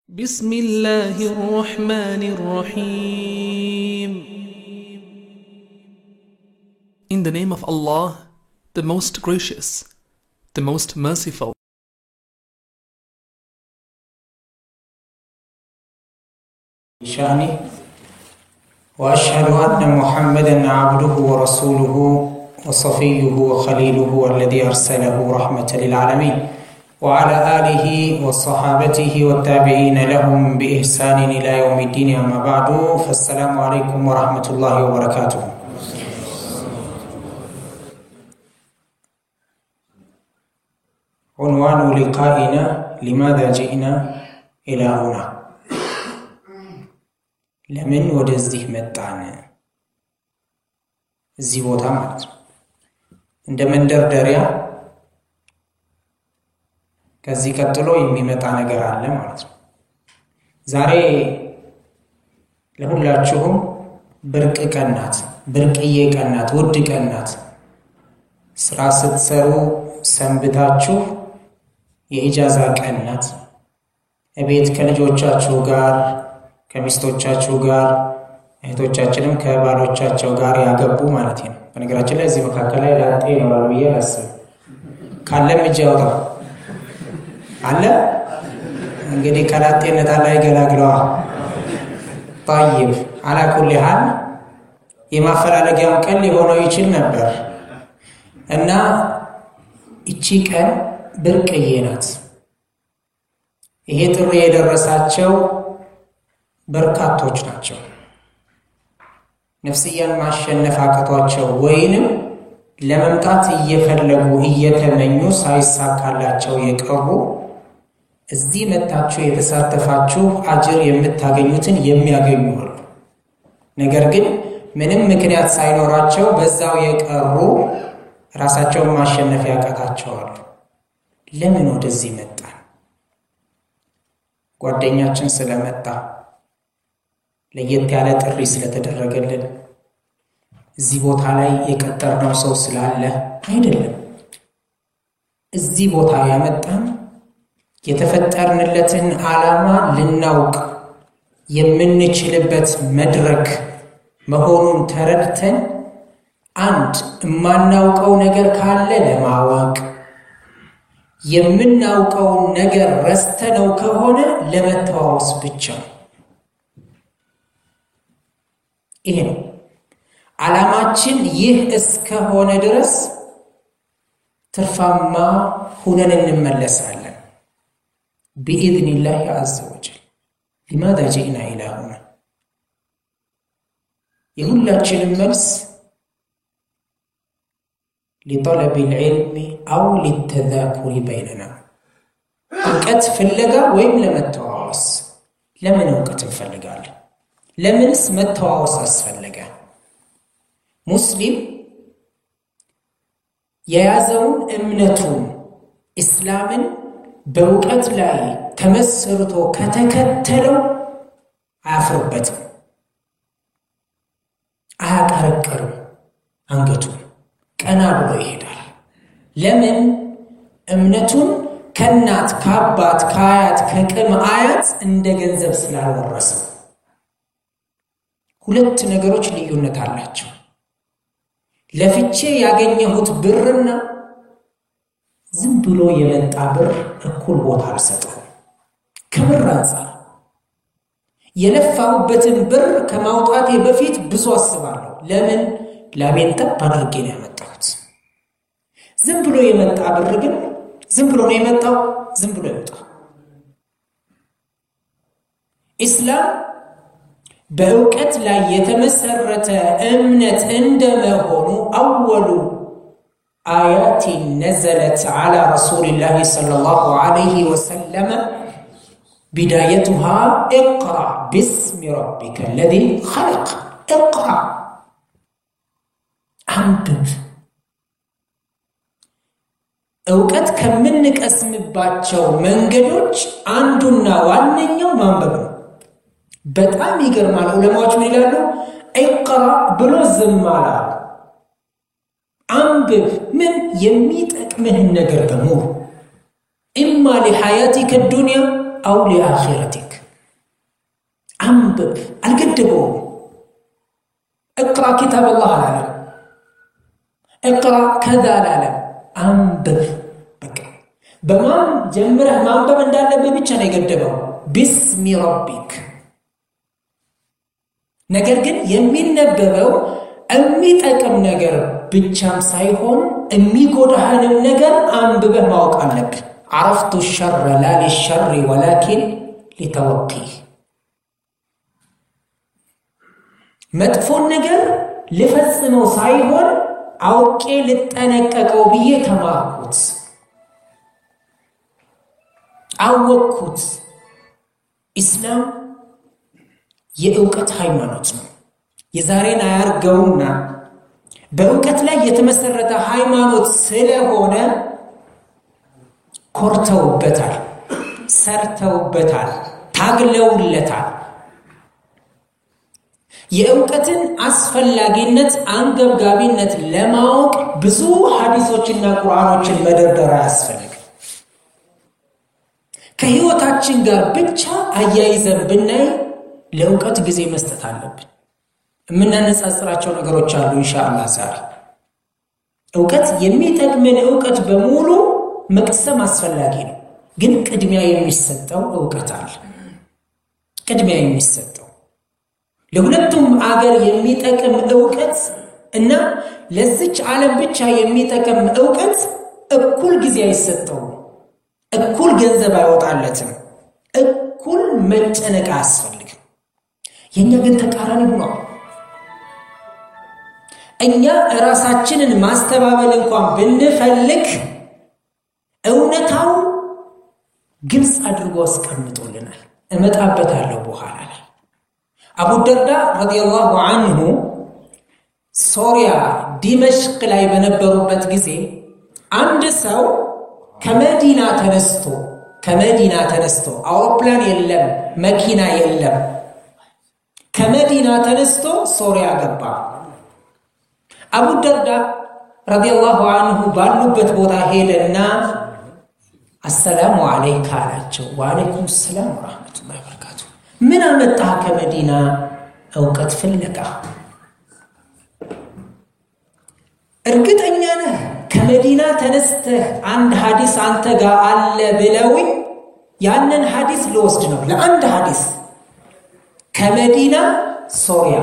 بسم الله الرحمن الرحيم. In the name of Allah, the most gracious, the most merciful. شأنه وأشهد أن محمدًا عبده ورسوله وصفيه وخليله الذي أرسله رحمة للعالمين وعلى آله وصحابته والتابعين لهم بإحسان إلى يوم الدين أما بعد فالسلام عليكم ورحمة الله وبركاته. عنوان لقائنا لماذا جئنا إلى هنا؟ ለምን ወደዚህ መጣን? እዚህ ቦታ ማለት ነው እንደ መንደርደሪያ ከዚህ ቀጥሎ የሚመጣ ነገር አለ ማለት ነው። ዛሬ ለሁላችሁም ብርቅ ቀናት፣ ብርቅዬ ቀናት፣ ውድ ቀናት። ስራ ስትሰሩ ሰንብታችሁ የኢጃዛ ቀናት፣ እቤት ከልጆቻችሁ ጋር ከሚስቶቻችሁ ጋር እህቶቻችንም ከባሎቻቸው ጋር ያገቡ ማለት ነው። በነገራችን ላይ እዚህ መካከል ላይ ላጤ ነው ብዬ አስብ ካለም እጅ ያውጣ አለ። እንግዲህ ከላጤነት ላይ ገላግለዋ طيب على كل حال የማፈላለጊያው ቀን ሊሆነው ይችል ነበር እና እቺ ቀን ብርቅዬ ናት። ይሄ ጥሪ የደረሳቸው በርካቶች ናቸው። ነፍስያን ማሸነፍ አቅቷቸው ወይንም ለመምጣት እየፈለጉ እየተመኙ ሳይሳካላቸው የቀሩ እዚህ መጣችሁ የተሳተፋችሁ አጅር የምታገኙትን የሚያገኙ አሉ። ነገር ግን ምንም ምክንያት ሳይኖራቸው በዛው የቀሩ ራሳቸውን ማሸነፍ ያቃታቸዋል። ለምን ወደዚህ መጣን? ጓደኛችን ስለመጣ፣ ለየት ያለ ጥሪ ስለተደረገልን፣ እዚህ ቦታ ላይ የቀጠርነው ሰው ስላለ አይደለም። እዚህ ቦታ ያመጣን የተፈጠርንለትን ዓላማ ልናውቅ የምንችልበት መድረክ መሆኑን ተረድተን አንድ የማናውቀው ነገር ካለ ለማወቅ፣ የምናውቀውን ነገር ረስተነው ከሆነ ለመተዋወስ ብቻ ነው። ይሄ ነው ዓላማችን። ይህ እስከሆነ ድረስ ትርፋማ ሆነን እንመለሳለን بإذن الله عز وجل. لماذا جئنا إلى هنا؟ የሁላችንም መልስ لطلب العلم أو للتذاكر بيننا። እውቀት ፍለጋ ወይም ለመተዋወስ። ለምን እውቀት እንፈልጋለን? ለምንስ መተዋወስ አስፈለገ? ሙስሊም የያዘውን እምነቱን እስላምን በእውቀት ላይ ተመስርቶ ከተከተለው አያፍርበትም፣ አያቀረቅርም፣ አንገቱን ቀና ብሎ ይሄዳል። ለምን? እምነቱን ከናት ከአባት ከአያት ከቅም አያት እንደ ገንዘብ ስላልወረሰው። ሁለት ነገሮች ልዩነት አላቸው። ለፍቼ ያገኘሁት ብርና ዝም ብሎ የመጣ ብር እኩል ቦታ አልሰጠው። ከብር አንፃር የለፋሁበትን ብር ከማውጣቴ በፊት ብዙ አስባለሁ። ለምን? ላቤን ጠብ አድርጌ ነው ያመጣሁት። ዝም ብሎ የመጣ ብር ግን ዝም ብሎ ነው የመጣው፣ ዝም ብሎ ይወጣል። ኢስላም በእውቀት ላይ የተመሰረተ እምነት እንደመሆኑ አወሉ آيات نزلت على رسول الله صلى الله عليه وسلم بدايتها اقرأ باسم ربك الذي خلق. اقرأ አንብብ። እውቀት ከምንቀስምባቸው መንገዶች አንዱና ዋነኛው ማንበብ ነው። በጣም ይገርማል። ዑለማዎች ምን ይላሉ? اقرأ ብሎ ዝም አላሉ። አንብብ። ምን የሚጠቅምህን ነገር በሙሉ ኢማ ለሐያቲከ ዱንያ أو لآخرتك أنبب القدبوا اقرأ كتاب الله العالم اقرأ كذا العالم أنبب بمام جمره ما أنبب اندال ببيتشان يقدبوا باسم ربك ነገር ግን የሚነበበው የሚጠቅም ነገር ብቻም ሳይሆን የሚጎዳህንም ነገር አንብበህ ማወቅ አለብህ عرفت الشر لا للشر ولكن لتوقيه መጥፎን ነገር ልፈጽመው ሳይሆን አውቄ ልጠነቀቀው ብዬ ተማርኩት አወቅኩት ኢስላም የእውቀት ሃይማኖት ነው የዛሬን አያርገውና በእውቀት ላይ የተመሰረተ ሃይማኖት ስለሆነ ኮርተውበታል ሰርተውበታል ታግለውለታል የእውቀትን አስፈላጊነት አንገብጋቢነት ለማወቅ ብዙ ሐዲሶችና ቁርአኖችን መደርደር ያስፈልጋል ከህይወታችን ጋር ብቻ አያይዘን ብናይ ለእውቀት ጊዜ መስጠት አለብን የምናነጻጽራቸው ነገሮች አሉ ኢንሻአላህ ዛሬ እውቀት የሚጠቅመን እውቀት በሙሉ መቅሰም አስፈላጊ ነው ግን ቅድሚያ የሚሰጠው እውቀት አለ ቅድሚያ የሚሰጠው ለሁለቱም አገር የሚጠቅም እውቀት እና ለዚች ዓለም ብቻ የሚጠቅም እውቀት እኩል ጊዜ አይሰጠው እኩል ገንዘብ አይወጣለትም እኩል መጨነቅ አያስፈልግም የኛ ግን ተቃራኒ ነው እኛ ራሳችንን ማስተባበል እንኳን ብንፈልግ እውነታው ግልጽ አድርጎ አስቀምጦልናል እመጣበታለሁ በኋላ ላይ አቡ ደርዳ ረዲየላሁ ዐንሁ ሶሪያ ዲመሽቅ ላይ በነበሩበት ጊዜ አንድ ሰው ከመዲና ተነስቶ አውሮፕላን የለም መኪና የለም ከመዲና ተነስቶ ሶሪያ ገባ አቡ ደርዳ ረዲየላሁ ዐንሁ ባሉበት ቦታ ሄደና አሰላሙ አለይካ አላቸው ወአለይኩም ሰላም ወራህመቱላሂ ወበረካቱ ምን አመጣ ከመዲና እውቀት ፍለጋ እርግጠኛ ነህ ከመዲና ተነስተህ አንድ ሐዲስ አንተ ጋር አለ ብለውኝ ያንን ሐዲስ ልወስድ ነው ለአንድ ሐዲስ ከመዲና ሶሪያ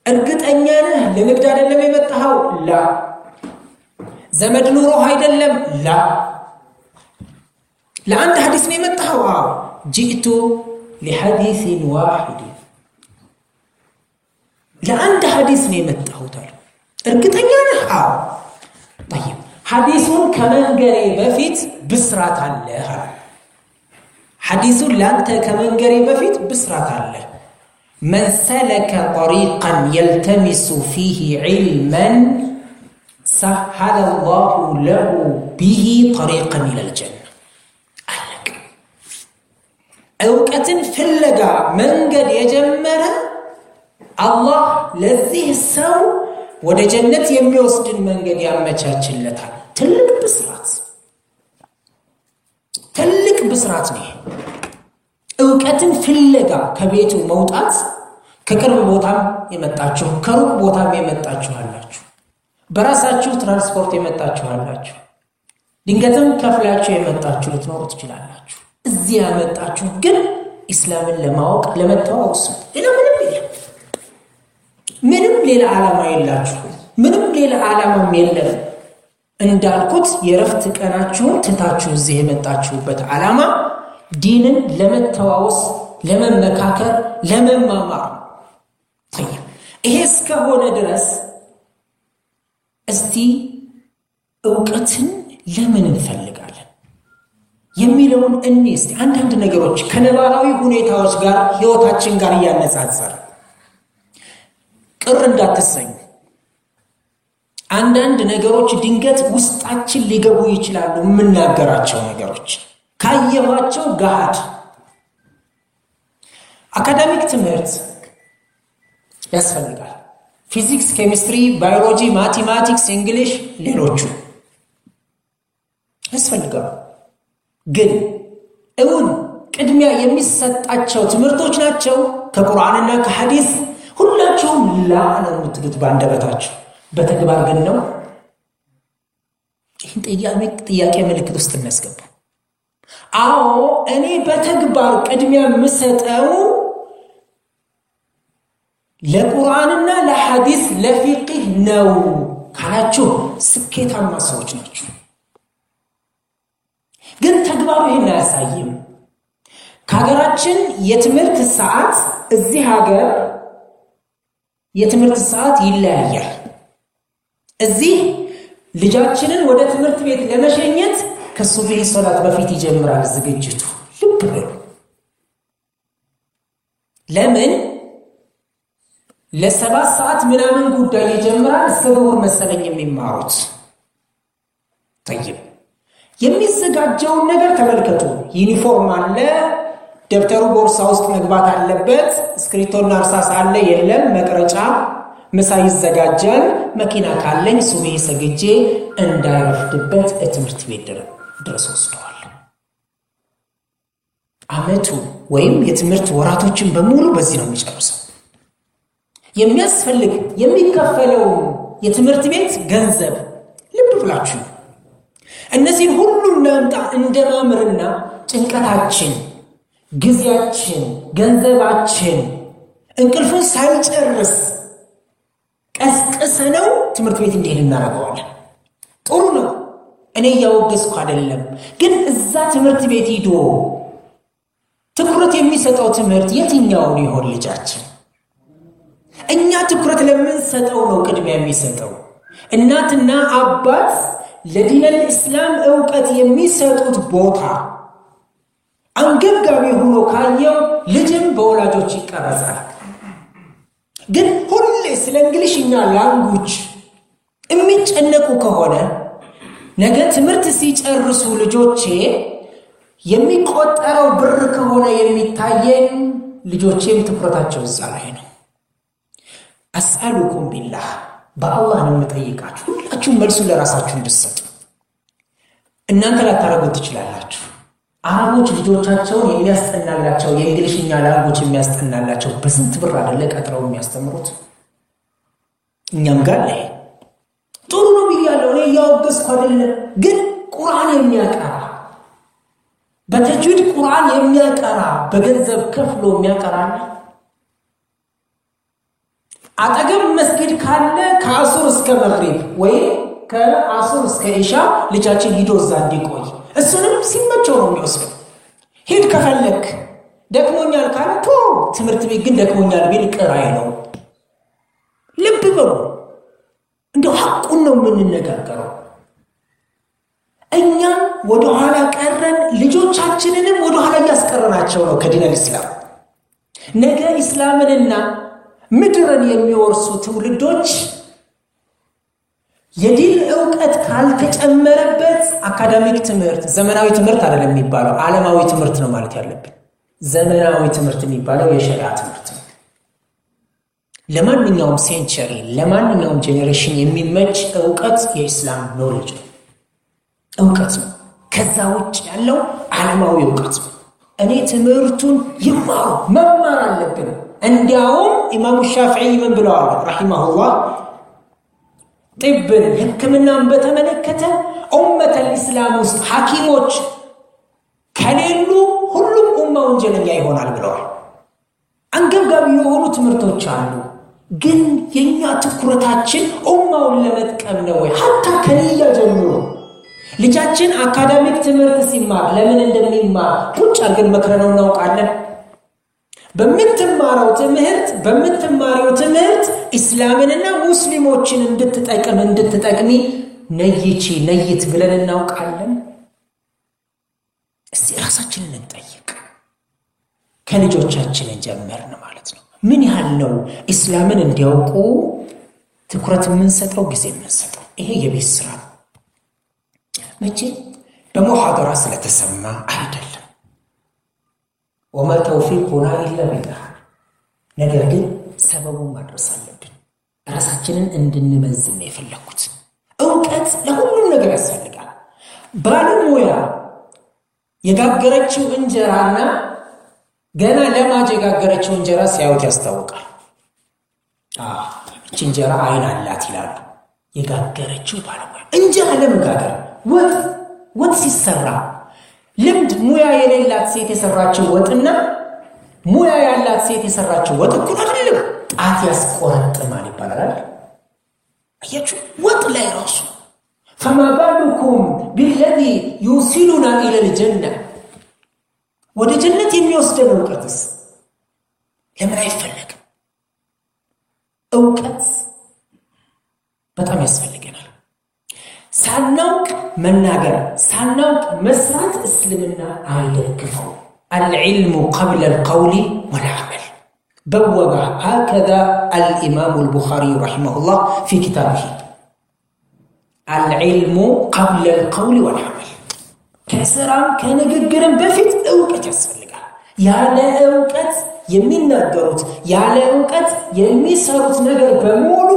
እርግጠኛ ነህ ለንግድ አይደለም የመጣኸው ላ ዘመድ ኑሮ አይደለም ላ ለአንድ ሐዲስ ነው የመጣኸው አዎ جئت لحديث واحد ለአንድ ሐዲስ ነው የመጣሁት አለ እርግጠኛ ነህ አዎ طيب ሐዲሱን ከመንገሬ በፊት ብስራት አለ ሐዲሱን ላንተ ከመንገሬ በፊት ብስራት አለ من سلك طريقا يلتمس فيه علما سهل الله له به طريقا إلى الجنة أهلك أوقتن فلقا من قد يجمر الله لذيه السو ወደ ጀነት የሚወስድን መንገድ ያመቻችለታል ትልቅ ብስራት ነው እውቀትን ፍለጋ ከቤቱ መውጣት ከቅርብ ቦታም የመጣችሁ ከሩቅ ቦታም የመጣችሁ አላችሁ በራሳችሁ ትራንስፖርት የመጣችሁ አላችሁ ድንገትም ከፍላችሁ የመጣችሁ ልትኖሩ ትችላላችሁ እዚህ ያመጣችሁ ግን እስላምን ለማወቅ ለመተዋወስ ምንም ሌላ ዓላማ የላችሁ ምንም ሌላ ዓላማም የለም እንዳልኩት የረፍት ቀናችሁን ትታችሁ እዚህ የመጣችሁበት ዓላማ ዲንን ለመተዋወስ ለመመካከር ለመማማር ይሄ እስከሆነ ድረስ እስቲ እውቀትን ለምን እንፈልጋለን የሚለውን እስቲ አንዳንድ ነገሮች ከነባራዊ ሁኔታዎች ጋር ህይወታችን ጋር ያነጻጸር ቅር እንዳትሰኙ አንዳንድ ነገሮች ድንገት ውስጣችን ሊገቡ ይችላሉ የምናገራቸው ነገሮች ካየኋቸው ጋድ አካዳሚክ ትምህርት ያስፈልጋል ፊዚክስ ኬሚስትሪ ባዮሎጂ ማቴማቲክስ እንግሊሽ ሌሎቹ ያስፈልጋሉ ግን እውን ቅድሚያ የሚሰጣቸው ትምህርቶች ናቸው ከቁርአንና ከሐዲስ? ሁላችሁም ላ ነው የምትሉት ባንደበታችሁ፣ በተግባር ግን ነው? ይህን ጥያቄ ምልክት ውስጥ እናስገባ። አዎ እኔ በተግባር ቅድሚያ የምሰጠው ለቁርአንና ለሐዲስ ለፊቅህ ነው ካላችሁ ስኬታማ ሰዎች ናችሁ። ግን ተግባሩ ይህን አያሳይም። ከሀገራችን የትምህርት ሰዓት እዚህ ሀገር የትምህርት ሰዓት ይለያያል። እዚህ ልጃችንን ወደ ትምህርት ቤት ለመሸኘት ከሱብሂ ሶላት በፊት ይጀምራል ዝግጅቱ። ልብ በሉ። ለምን? ለ7 ሰዓት ምናምን ጉዳይ ይጀምራል። እስከ ዙሁር መሰለኝ የሚማሩት። طيب የሚዘጋጀውን ነገር ተመልከቱ። ዩኒፎርም አለ፣ ደብተሩ ቦርሳ ውስጥ መግባት አለበት፣ እስክሪብቶና እርሳስ አለ የለም፣ መቅረጫ፣ ምሳ ይዘጋጃል። መኪና ካለኝ ሱብሂ ሰግጄ እንዳይረፍድበት ትምህርት ቤት ድረስ ወስደዋል። አመቱ ወይም የትምህርት ወራቶችን በሙሉ በዚህ ነው የሚጨርሰው። የሚያስፈልግ የሚከፈለው የትምህርት ቤት ገንዘብ ልብ ብላችሁ እነዚህን ሁሉ እናምጣ እንደማምርና ጭንቀታችን፣ ጊዜያችን፣ ገንዘባችን እንቅልፉን ሳይጨርስ ቀስቅሰነው ትምህርት ቤት እንዲሄድ እናደርገዋለን። ጥሩ ነው፣ እኔ እያወገዝኩ አይደለም። ግን እዛ ትምህርት ቤት ሄዶ ትኩረት የሚሰጠው ትምህርት የትኛውን ይሆን ልጃችን? እኛ ትኩረት ለምንሰጠው ነው ቅድሚያ የሚሰጠው። እናትና አባት ለዲነል እስላም ዕውቀት የሚሰጡት ቦታ አንገብጋቢ ሆኖ ካየው ልጅም በወላጆች ይቀረጻል። ግን ሁሌ ስለ እንግሊዝኛ ላንጉጅ የሚጨነቁ ከሆነ ነገ ትምህርት ሲጨርሱ ልጆቼ የሚቆጠረው ብር ከሆነ የሚታየን ልጆቼም ትኩረታቸው እዛ ላይ ነው። አስአሉኩም ቢላህ በአላህ ነው የምጠይቃችሁ። ሁላችሁም መልሱን ለራሳችሁ እንድትሰጡ። እናንተ ላታረጉት ትችላላችሁ። አረቦች ልጆቻቸውን የሚያስጠናላቸው የእንግሊዝኛ ላንጉጅ የሚያስጠናላቸው በስንት ብር አይደለ ቀጥረው የሚያስተምሩት? እኛም ጋር ላይ ጥሩ ነው ብያለሁ፣ እኔ እያወገዝኩ አይደለም። ግን ቁርአን የሚያቀራ በተጅዊድ ቁርአን የሚያቀራ በገንዘብ ከፍሎ የሚያቀራ አጠገብ መስጊድ ካለ ከአሱር እስከ መግሪብ ወይ ከአሱር እስከ ኢሻ ልጃችን ሂዶ እዛ እንዲቆይ እሱንም ሲመቸው ነው የሚወስደው። ሄድ ከፈለክ ደክሞኛል ካለ ቶ ትምህርት ቤት ግን ደክሞኛል ቢል ቅራይ ነው። ልብ በሉ፣ እንደው ሐቁን ነው የምንነጋገረው። እኛ ወደ ኋላ ቀረን፣ ልጆቻችንንም ወደ ኋላ ያስቀረናቸው ነው ከዲነል እስላም። ነገ እስላምንና ምድርን የሚወርሱ ትውልዶች የዲን ዕውቀት ካልተጨመረበት አካዳሚክ ትምህርት ዘመናዊ ትምህርት አይደለም የሚባለው፣ ዓለማዊ ትምህርት ነው ማለት ያለብን። ዘመናዊ ትምህርት የሚባለው የሸሪዓ ትምህርት ነው። ለማንኛውም ሴንቸሪ ለማንኛውም ጄኔሬሽን የሚመች ዕውቀት የኢስላም ኖሌጅ ነው፣ ዕውቀት ነው። ከዛ ውጭ ያለው ዓለማዊ ዕውቀት ነው። እኔ ትምህርቱን ይማሩ መማር አለብን። እንዲያውም ኢማሙ ሻፊዒ ምን ብለዋል ረሂመሁላህ? ጥብን ሕክምናን በተመለከተ ኡመተል ኢስላም ውስጥ ሐኪሞች ከሌሉ ሁሉም ኡማ ወንጀለኛ ይሆናል ብለዋል። አንገብጋቢ የሆኑ ትምህርቶች አሉ፣ ግን የኛ ትኩረታችን ኡማውን ለመጥቀም ነው ወይ? ሐታ ከንያ ጀምሮ ልጃችን አካዳሚክ ትምህርት ሲማር ለምን እንደሚማር ቁጭ አድርገን መክረነው እናውቃለን? በምትማሪው ትምህርት እስላምንና ሙስሊሞችን እንድትጠቅሚ ነይት ብለን እናውቃለን? እስቲ ራሳችንን እንጠይቅ። ከልጆቻችን ጀመርን ማለት ነው። ምን ያህል ነው እስላምን እንዲያውቁ ትኩረት የምንሰጠው ጊዜ የምንሰጠው? ይሄ የቤት ስራ ነው። መቼ በሙሐደራ ስለተሰማ አይደለም። ወማ ተውፊቁና ኢላ ቢላህ። ነገር ግን ሰበቡን ማድረስ አለብን። ራሳችንን እንድንመዝን ነው የፈለኩት። ዕውቀት ለሁሉም ነገር ያስፈልጋል። ባለሙያ የጋገረችው እንጀራና ገና ለማጅ የጋገረችው እንጀራ ሲያዩት ያስታውቃል። እቺ እንጀራ አይን አላት ይላሉ የጋገረችው ባለሙያ። እንጀራ ለመጋገር ወጥ ሲሰራ ልምድ ሙያ የሌላት ሴት የሰራችው ወጥና ሙያ ያላት ሴት የሰራችው ወጥ እኩል አይደለም። ጣት ያስቆረጥማል ይባላል። አያችሁ ወጥ ላይ ራሱ فما بالكم بالذي يوصلنا الى الجنه ወደ ጀነት የሚወስደን እውቀትስ ለምን አይፈልግም? እውቀት በጣም ያስፈልገናል። ሳናውቅ መናገር ሳናውቅ መስራት እስልምና አይደግፈው። العلم قبل القول والعمل بوب هكذا الامام البخاري رحمه الله في كتابه العلم قبل القول والعمل كسرام كنغغرن بفيت እውቀት ያስፈልጋል። ያለ እውቀት የሚናገሩት ያለ እውቀት የሚሰሩት ነገር በሙሉ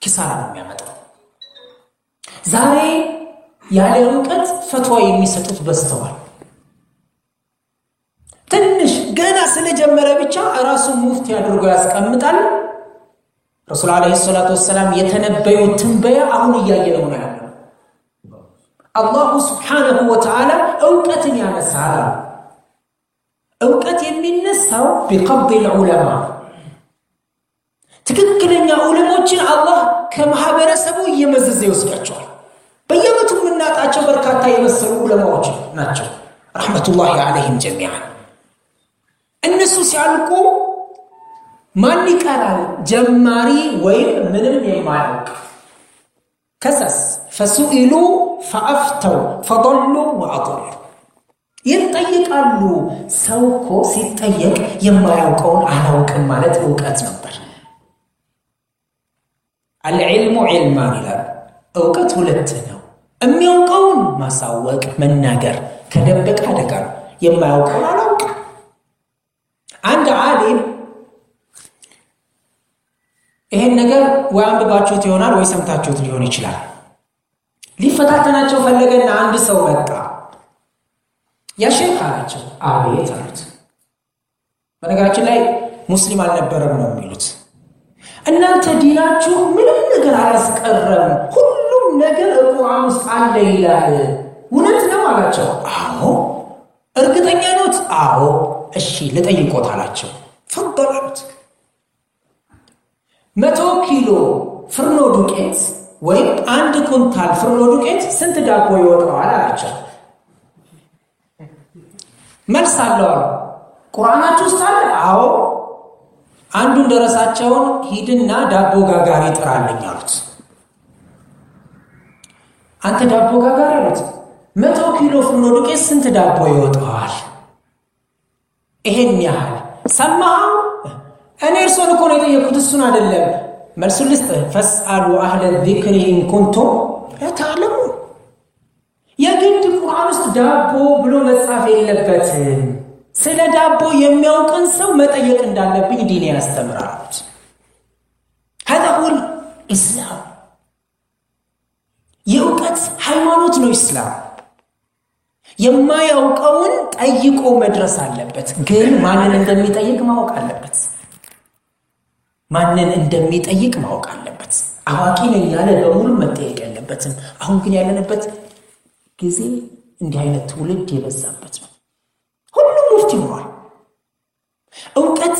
ኪሳራ ነው የሚያመጣው። ዛሬ ያለ እውቀት ፈትዋ የሚሰጡት በስተዋል። ትንሽ ገና ስለጀመረ ብቻ ራሱን ሙፍቲ አድርጎ ያስቀምጣል። ረሱል አለይሂ ሰላቱ ወሰለም የተነበዩት ትንበያ አሁን እያየነው ነው ያለው። አላሁ ሱብሓነሁ ወተዓላ እውቀትን ያነሳል። እውቀት የሚነሳው بقبض العلماء ትክክለኛ ዑለሞችን አላህ ከማህበረሰቡ እየመዘዘ ይወስዳቸዋል። በየመቱ ምናጣቸው በርካታ የመሰሉ ዑለማዎች ናቸው ረህመቱላሂ ዐለይሂም ጀሚዓን። እነሱ ሲያልቁ ማን ይቀራል? ጀማሪ ወይም ምንም የማያውቅ ከሰስ فسئلوا فافتوا فضلوا واضلوا ይጠይቃሉ። ሰው እኮ ሲጠየቅ የማያውቀውን አላውቅም ማለት እውቀት ነበር። العلم علمان ይላል። እውቀት ሁለት ነው። የሚያውቀውን ማሳወቅ መናገር ከደበቀ አደጋ ነው። የማያውቀውን አላውቅ። አንድ ዓሊም ይሄን ነገር ወይ አንብባችሁት ይሆናል ወይ ሰምታችሁት ሊሆን ይችላል። ሊፈታተናቸው ፈለገና አንድ ሰው መጣ። ያ ሼክ አላቸው። አቤት አሉት። በነገራችን ላይ ሙስሊም አልነበረም ነው የሚሉት። እናንተ ዲናችሁ ምንም ነገር አላስቀረም፣ ሁሉም ነገር ቁርአን ውስጥ አለ ይላል። እውነት ነው አላቸው። አዎ። እርግጠኛ ነዎት? አዎ። እሺ ልጠይቅዎት አላቸው። ፈضሉት 100 ኪሎ ፍርኖ ዱቄት ወይ 1 ኩንታል ፍርኖ ዱቄት ስንት ዳቦ ይወጣዋል አላቸው። መልስ አለው። ቁርአናችሁ ውስጥ አለ? አዎ። አንዱን ደረሳቸውን ሂድና ዳቦ ጋጋሪ ጥራልኝ አሉት። አንተ ዳቦ ጋጋሪ አሉት። 100 ኪሎ ፍርኖ ዱቄት ስንት ዳቦ ይወጣዋል? ይሄን ያህል ሰማኸው? እኔ እርሶን እኮ ነው የጠየኩት እሱን አይደለም። መልሱን ልስጥ። ፈስአሉ አህለ ዚክሪ ኢን ኩንቱም ተዓለሙ። የግድ ቁርአን ውስጥ ዳቦ ብሎ መጻፍ የለበትም። ስለ ዳቦ የሚያውቅን ሰው መጠየቅ እንዳለብኝ ዲኔ ያስተምራል። هذا هو الإسلام። የእውቀት ሃይማኖት ነው ኢስላም። የማያውቀውን ጠይቆ መድረስ አለበት። ግን ማንን እንደሚጠይቅ ማወቅ አለበት። ማንን እንደሚጠይቅ ማወቅ አለበት። አዋቂ ነኝ ያለ በሙሉ መጠየቅ ያለበትም። አሁን ግን ያለንበት ጊዜ እንዲህ አይነት ትውልድ የበዛበት ነው። ሁሉም ሙፍቲ ሆኗል። እውቀት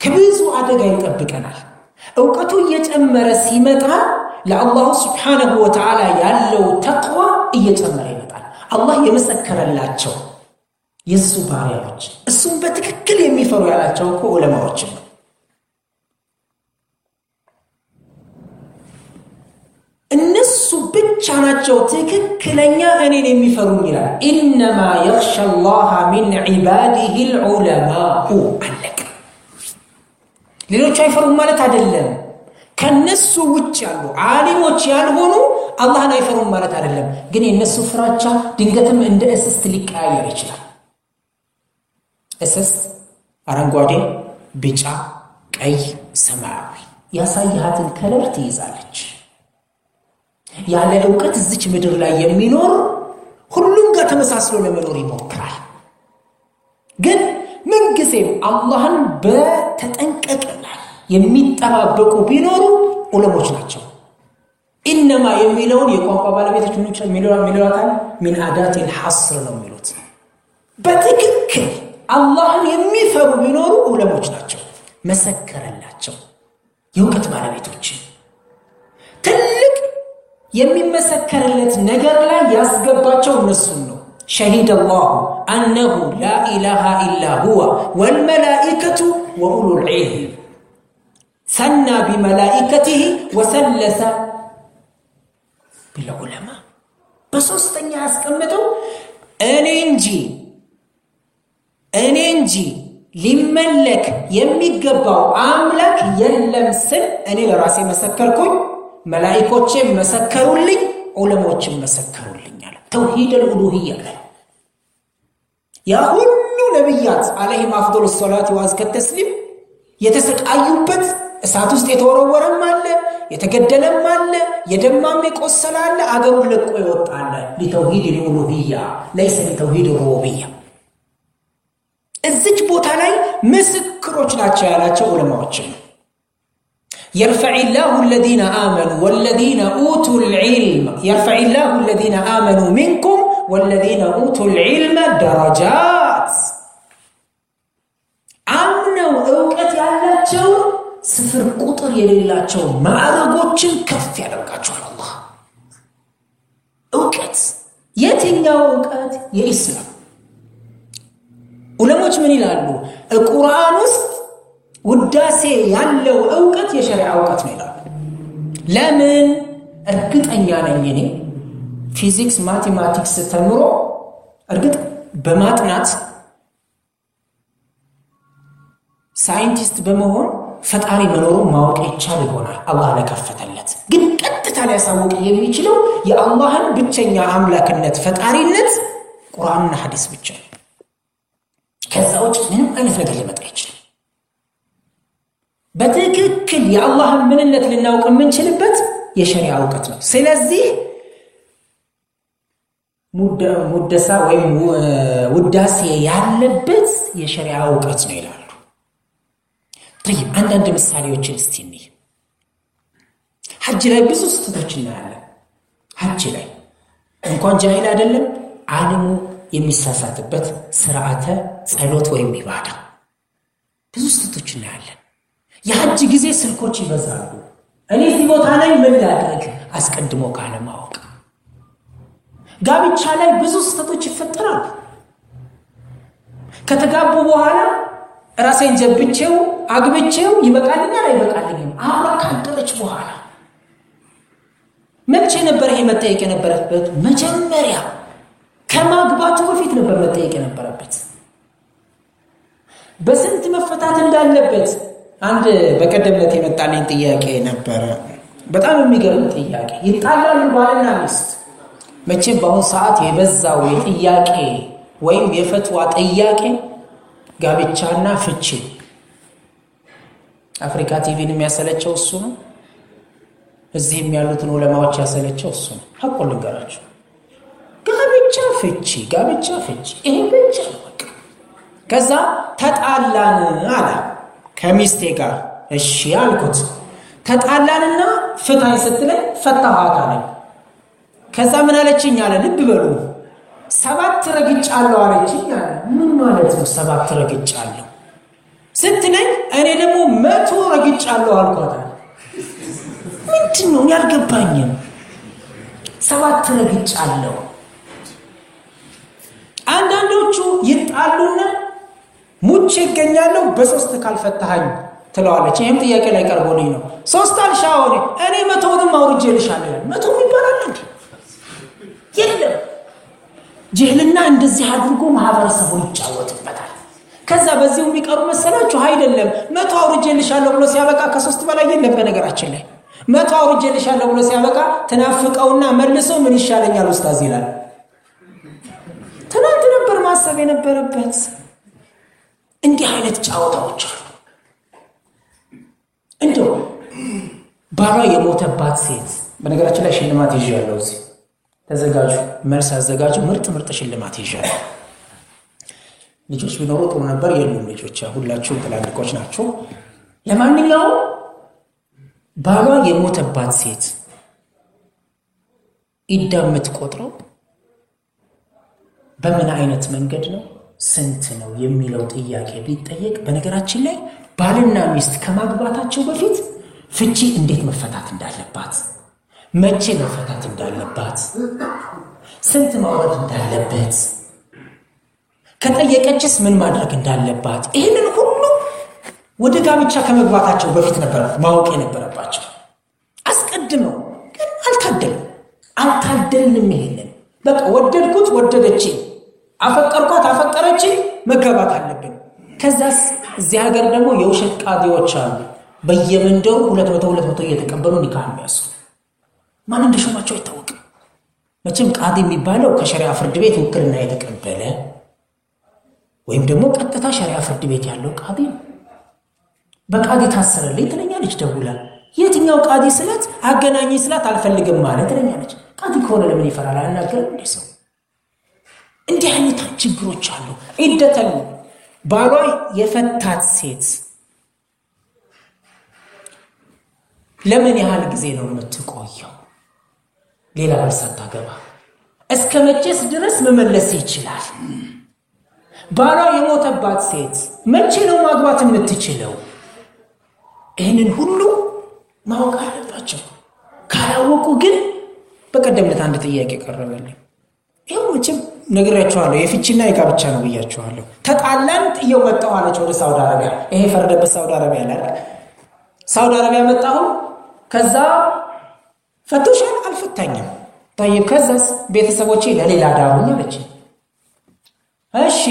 ከብዙ አደጋ ይጠብቀናል። እውቀቱ እየጨመረ ሲመጣ ለአላህ ሱብሓነሁ ወተዓላ ያለው ተቅዋ እየጨመረ ይመጣል። አላህ የመሰከረላቸው የሱ ባሪያዎች እሱም በትክክል የሚፈሩ ያላቸው እኮ ዑለማዎች ነው። እነሱ ብቻ ናቸው ትክክለኛ እኔን የሚፈሩኝ ይላል። ኢንማ የኽሻ አላህ ሚን ዒባዲሂ አልዑለማኡ። አለቀ። ሌሎች አይፈሩም ማለት አይደለም። ከነሱ ውጭ ያሉ ዓሊሞች ያልሆኑ አላህን አይፈሩም ማለት አይደለም። ግን የነሱ ፍራቻ ድንገትም እንደ እስስት ሊቀያየር ይችላል። እስስት አረንጓዴ፣ ቢጫ፣ ቀይ፣ ሰማያዊ ያሳያትን ከለር ትይዛለች። ያለ እውቀት እዚች ምድር ላይ የሚኖር ሁሉም ጋር ተመሳስሎ ለመኖር ይሞክራል። ግን ምን ጊዜም አላህን በተጠንቀቅ የሚጠባበቁ ቢኖሩ ዑለሞች ናቸው። ኢነማ የሚለውን የቋንቋ ባለቤቶች የሚለዋታል ሚን አዳት الحصر ነው የሚሉት። በትክክል አላህን የሚፈሩ ቢኖሩ ዑለሞች ናቸው። መሰከረላቸው የእውቀት ባለቤቶች። ትልቅ የሚመሰከርለት ነገር ላይ ያስገባቸው እነሱን ነው። شهد الله أنه لا إله إلا هو والملائكة وأولو العلم ثنى بملائكته وثلث بالعلماء. በሶስተኛ ያስቀመጠው እኔ እንጂ ሊመለክ የሚገባው አምላክ የለም ስል እኔ ለራሴ መሰከርኩኝ፣ መላእክቶቼም መሰከሩልኝ፣ ዑለሞችም መሰከሩልኝ አለ። ተውሂድ الالوهيه ላይ ያ ሁሉ ነብያት አለይሂም አፍዶሉ ሶላት ወአዝከ ተስሊም የተሰቃዩበት እሳት ውስጥ የተወረወረም አለ፣ የተገደለም አለ፣ የደማም የቆሰለ አለ፣ አገሩን ለቆ ይወጣል። ለተውሂድ الالوهيه ليس لتوحيد الربوبيه። እዚህ ቦታ ላይ ምስክሮች ናቸው ያላቸው ዑለማዎች يرفع الله الذين آمنوا والذين أوتوا العلم يرفع الله الذين آمنوا منكم والذين أوتوا العلم درجات. አምነው ዕውቀት ያላቸው ስፍር ቁጥር የሌላቸው ማዕረጎችን ከፍ ያደርጋቸዋል አላህ። ዕውቀት የትኛው ዕውቀት? የኢስላም ዑለሞች ምን ይላሉ? ቁርአን ውስጥ ውዳሴ ያለው ዕውቀት የሸሪዓ ዕውቀት ነው ይላሉ። ለምን? እርግጠኛ ነኝ እኔ ፊዚክስ ማቴማቲክስ ተምሮ እርግጥ በማጥናት ሳይንቲስት በመሆን ፈጣሪ መኖሩን ማወቅ ይቻል ይሆናል አላህ ለከፈተለት። ግን ቀጥታ ሊያሳውቅ የሚችለው የአላህን ብቸኛ አምላክነት ፈጣሪነት ቁርአንና ሐዲስ ብቻ ነው። ከዛ ውጭ ምንም አይነት ነገር ሊመጣ ይችላል። በትክክል የአላህን ምንነት ልናውቅ የምንችልበት የሸሪዓ ዕውቀት ነው። ስለዚህ ሙደሳ ወይም ውዳሴ ያለበት የሸሪዓ ዕውቀት ነው ይላሉ። طيب አንዳንድ ምሳሌዎችን እስቲ እንይ። ሐጅ ላይ ብዙ ስህተቶች እናያለን። ሐጅ ላይ እንኳን ጃሂል አይደለም ዓለሙ የሚሳሳትበት ስርዓተ ጸሎት ወይም ኢባዳ ብዙ ስህተቶች እናያለን። የሐጅ ጊዜ ስልኮች ይበዛሉ። እኔ እዚህ ቦታ ላይ ምን ላድርግ አስቀድሞ ካለ ማወቅ። ጋብቻ ላይ ብዙ ስህተቶች ይፈጠራሉ። ከተጋቡ በኋላ ራሴን ጀብቼው አግብቼው ይበቃልኛል አይበቃልኝም አብራ ካደረች በኋላ መቼ ነበር ይሄ መጠየቅ የነበረበት? መጀመሪያ ከማግባቱ በፊት ነበር መጠየቅ የነበረበት። በስንት መፈታት እንዳለበት አንድ በቀደምነት የመጣልኝ ጥያቄ ነበር። በጣም የሚገርም ጥያቄ። ይጣላሉ ባልና ሚስት። መቼም በአሁን ሰዓት የበዛው የጥያቄ ወይም የፈትዋ ጥያቄ ጋብቻና ፍቺ። አፍሪካ ቲቪን የሚያሰለቸው እሱ ነው። እዚህም ያሉትን ዑለማዎች ያሰለቸው እሱ ነው። ሐቁን ልንገራችሁ፣ ጋብቻ ፍቺ ይሄ ብቻ ነው። ከዛ ተጣላን አለ ከሚስቴ ጋር። እሺ አልኩት። ተጣላንና ፍታኝ ስትለኝ ፈታኋት አለኝ። ከዛ ምን አለችኝ አለ፣ ልብ በሉ 7 ረግጫለሁ አለችኝ አለ። ምን ማለት ነው 7 ረግጫለሁ ስትለኝ እኔ ደግሞ 100 ረግጫለሁ አልኳት። ምንድነው ያልገባኝም? 7 ረግጫለሁ። አንዳንዶቹ ይጣሉና ሙቼ ይገኛለሁ በ3 ካልፈታኸኝ ትለዋለች። ይሄም ጥያቄ ላይ ቀርቦልኝ ነው። 3 አልሻውኔ እኔ 100ንም አውርጄልሻለሁ። 100 ይባላል እንዴ? የለም። ጅህልና እንደዚህ አድርጎ ማህበረሰቡን ይጫወትበታል። ከዛ በዚሁ የሚቀሩ መሰላችሁ? አይደለም 100 አውርጄልሻለሁ ብሎ ሲያበቃ ከ3 በላይ የለም። በነገራችን ላይ 100 አውርጄልሻለሁ ብሎ ሲያበቃ ተናፍቀውና መልሶ ምን ይሻለኛል ኡስታዝ ይላል። ትናንት ነበር ማሰብ የነበረበት። እንዲህ አይነት ጫወታዎች አሉ። እንደው ባሏ የሞተባት ሴት በነገራችን ላይ ሽልማት ይዤ ያለው እዚህ ተዘጋጁ መልስ አዘጋጁ ምርጥ ሽልማት ይዣለሁ ልጆች ቢኖሩ ጥሩ ነበር የሉም ልጆች ሁላችሁም ትላልቆች ናችሁ ለማንኛውም ባሏ የሞተባት ሴት ኢዳምት ቆጥረው በምን አይነት መንገድ ነው ስንት ነው የሚለው ጥያቄ ቢጠየቅ በነገራችን ላይ ባልና ሚስት ከማግባታቸው በፊት ፍቺ እንዴት መፈታት እንዳለባት መቼ መፈታት እንዳለባት ስንት ማውረድ እንዳለበት ከጠየቀችስ ምን ማድረግ እንዳለባት ይሄንን ሁሉ ወደ ጋብቻ ከመግባታቸው በፊት ነበር ማወቅ የነበረባቸው አስቀድመው ግን አልታደልንም ይሄንን በቃ ወደድኩት ወደደችኝ አፈቀርኳት አፈቀረችኝ መጋባት አለብን ከዛስ እዚህ ሀገር ደግሞ የውሸት ቃዲዎች አሉ በየመንደሩ 200 እየተቀበሉ ኒካህ የሚያስሩ ማን እንደሾማቸው አይታወቅም መቼም ቃዲ የሚባለው ከሸሪዓ ፍርድ ቤት ውክልና የተቀበለ ወይም ደግሞ ቀጥታ ሸሪዓ ፍርድ ቤት ያለው ቃዲ በቃዲ ታሰረልኝ ትለኛለች ደውላ የትኛው ቃዲ ስላት አገናኝ ስላት አልፈልግም ማለት ትለኛለች ቃዲ ከሆነ ለምን ይፈራል አናገርም እንዴ ሰው እንዲህ አይነት ችግሮች አሉ ኢደተል ባሏ የፈታት ሴት ለምን ያህል ጊዜ ነው የምትቆየው ሌላ ባል ሳታገባ እስከ መቼስ ድረስ መመለስ ይችላል ባሏ የሞተባት ሴት መቼ ነው ማግባት የምትችለው ይሄንን ሁሉ ማወቅ አለባቸው ካላወቁ ግን በቀደምነት አንድ ጥያቄ ቀረበልኝ ይሄው መቼም ነግሬያችኋለሁ የፍቺና የጋብቻ ነው ብያችኋለሁ ተጣላን ጥየው መጣሁ አለች ወደ ሳውዲ አረቢያ ይሄ ፈረደበት ሳውዲ አረቢያ ላይ ሳውዲ አረቢያ መጣሁ ከዛ ፈቶሻል አልፈታኝም طيب ከዛስ ቤተሰቦቼ ለሌላ ዳሩኝ አለች እሺ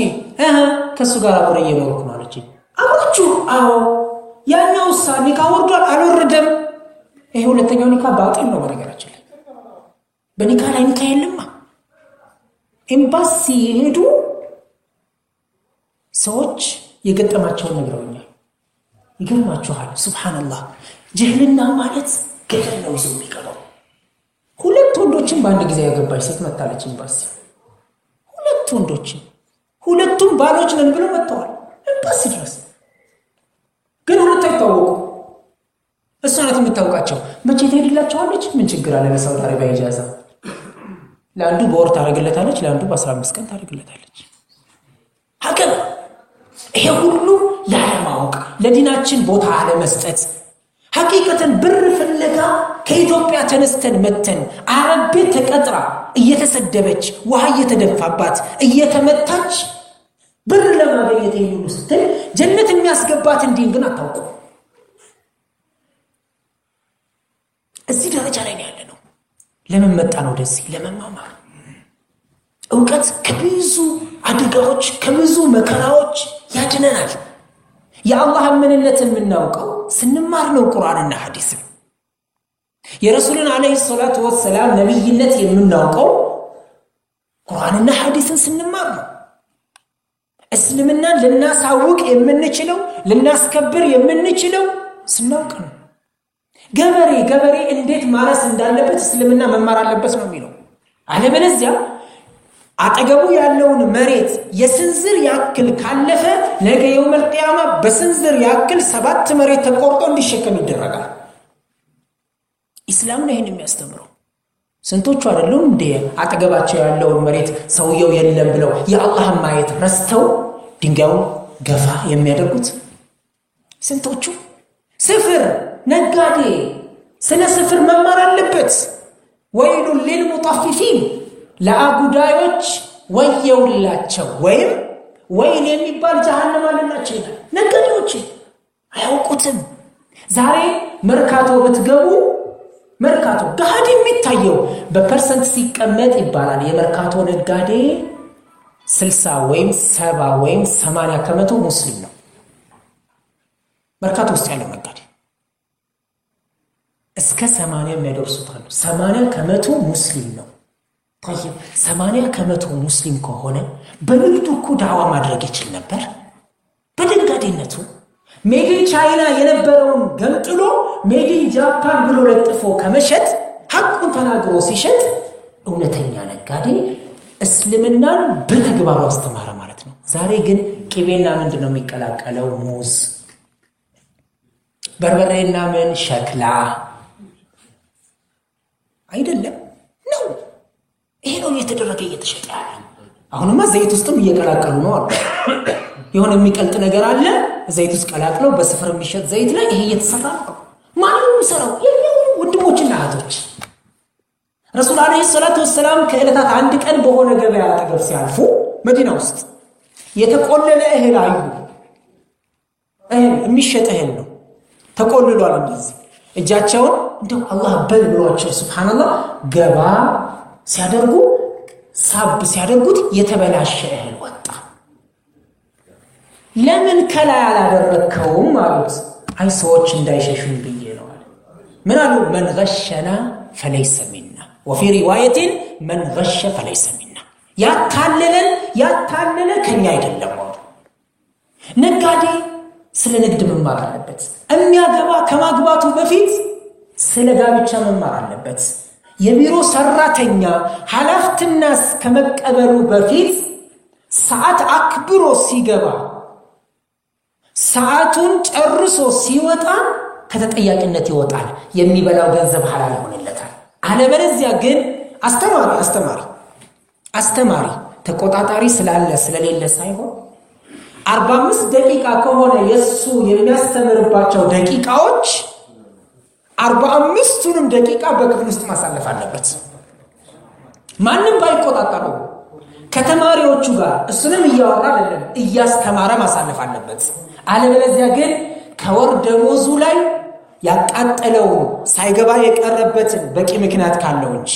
ከሱ ጋር አብሬ እየኖርኩ ነው አለች አብራችሁ አዎ ያኛው ኒካ ወርዷል አልወረደም ይሄ ሁለተኛው ኒካ ባጥል ነው በነገራችን ላይ በኒካ ላይ ኒካ የለማ ኤምባሲ ሄዱ ሰዎች የገጠማቸውን ነግረውኛል ይገርማችኋል ሱብሃንአላህ ጅህልና ማለት ገደል ነው ሰው የሚቀረው ሁለት ወንዶችን በአንድ ጊዜ ያገባች ሴት መጣለች ኤምባሲ ሁለት ወንዶችን ሁለቱም ባሎች ነን ብለው መጥተዋል ኤምባሲ ድረስ ግን ሁለት አይታወቁ እሷ ናት የምታውቃቸው መቼ ትሄድላቸዋለች ምን ችግር አለ ለሳውዲ አረቢያ ኢጃዛ ለአንዱ በወር ታረግለታለች ለአንዱ በ15 ቀን ታረግለታለች ሀገር ይሄ ሁሉ ያለማወቅ ለዲናችን ቦታ አለመስጠት ሐቂቀተን ብር ፍለጋ ከኢትዮጵያ ተነስተን መተን አረብ ቤት ተቀጥራ እየተሰደበች ውሃ እየተደፋባት እየተመታች ብር ለማግኘት ይሁን ስትል ጀነት የሚያስገባት እንዲን ግን አታውቁ እዚህ ደረጃ ላይ ያለነው ለምን መጣ ነው ደዚህ ለመማማር ዕውቀት ከብዙ አደጋዎች ከብዙ መከራዎች ያድነናል የአላህ ምንነት የምናውቀው ስንማር ነው ቁርአንና ሐዲስ የረሱልን አለይሂ ሰላቱ ወሰለም ነብይነት የምናውቀው ቁርአንና ሐዲስን ስንማር ነው እስልምና ልናሳውቅ የምንችለው ልናስከብር የምንችለው ስናውቅ ነው ገበሬ እንዴት ማረስ እንዳለበት እስልምና መማር አለበት ነው የሚለው አለበለዚያ አጠገቡ ያለውን መሬት የስንዝር ያክል ካለፈ ነገ የውመል ቂያማ በስንዝር ያክል 7 መሬት ተቆርጦ እንዲሸከም ይደረጋል ኢስላም ነው ይሄን የሚያስተምረው ስንቶቹ አይደሉም እንደ አጠገባቸው ያለውን መሬት ሰውየው የለም ብለው የአላህን ማየት ረስተው ድንጋዩ ገፋ የሚያደርጉት ስንቶቹ ስፍር ነጋዴ ስለ ስፍር መማር አለበት ወይሉ ለልሙጣፊፊን ለአጉዳዮች ወየውላቸው ወይን የሚባል ጀሃነም አለላቸው ነጋዴዎች አያውቁትም ዛሬ መርካቶ ብትገቡ መርካቶ ጋድ የሚታየው በፐርሰንት ሲቀመጥ ይባላል የመርካቶ ነጋዴ 60 ወይም 70 ወይም 80 ከመቶ ሙስሊም ነው መርካቶ ውስጥ ያለው ነጋዴ እስከ 80 የሚያደርሱታል 80 ከመቶ ሙስሊም ነው طيب 80 ከመቶ ሙስሊም ከሆነ በንግዱ እኮ ዳዋ ማድረግ ይችል ነበር በነጋዴነቱ ሜዲን ቻይና የነበረውን ገንጥሎ ሜዲን ጃፓን ብሎ ለጥፎ ከመሸጥ ሐቁን ተናግሮ ሲሸጥ እውነተኛ ነጋዴ እስልምናን በተግባሩ አስተማረ ማለት ነው። ዛሬ ግን ቅቤና ምንድነው የሚቀላቀለው? ሙዝ፣ በርበሬና ምን ሸክላ አይደለም ነው። ይሄ ነው እየተደረገ እየተሸጠ ያለው። አሁንማ ዘይት ውስጥም እየቀላቀሉ ነው አሉ። የሆነ የሚቀልጥ ነገር አለ ዘይት ውስጥ ቀላቅለው በስፍር የሚሸጥ ዘይት ላይ ይሄ እየተሰራ ነው። ማንም ሰራው ወንድሞችና እህቶች ረሱል አለይሂ ሰላቱ ወሰለም ከዕለታት አንድ ቀን በሆነ ገበያ አጠገብ ሲያልፉ መዲና ውስጥ የተቆለለ እህል አዩ። የሚሸጥ እህል ነው ተቆልሏል። እንደዚህ እጃቸውን እንደው አላህ በል ብሏቸው ሱብሃንአላህ ገባ ሲያደርጉ ሳብ ሲያደርጉት የተበላሸ እህል ወጣ። ለምን ከላይ አላደረከውም አሉት። አይ ሰዎች እንዳይሸሹን ብዬ ነው አለ። ምን አሉ? من غشنا فليس منا وفي روايه من غش فليس منا ያታለለ ከኛ አይደለም አሉ። ነጋዴ ስለ ንግድ መማር አለበት። የሚያገባ ከማግባቱ በፊት ስለ ጋብቻ መማር አለበት። የቢሮ ሰራተኛ ኃላፊነት ከመቀበሉ በፊት ሰዓት አክብሮ ሲገባ ሰዓቱን ጨርሶ ሲወጣ ከተጠያቂነት ይወጣል። የሚበላው ገንዘብ ሐላል ይሆንለታል። አለበለዚያ ግን አስተማሪ ተቆጣጣሪ ስላለ ስለሌለ ሳይሆን 45 ደቂቃ ከሆነ የሱ የሚያስተምርባቸው ደቂቃዎች 45ቱንም ደቂቃ በክፍል ውስጥ ማሳለፍ አለበት። ማንም ባይቆጣጠረው ከተማሪዎቹ ጋር እሱንም እያወራ አይደለም እያስተማረ ማሳለፍ አለበት። አለበለዚያ ግን ከወር ደሞዙ ላይ ያቃጠለው ሳይገባ የቀረበትን በቂ ምክንያት ካለው እንጂ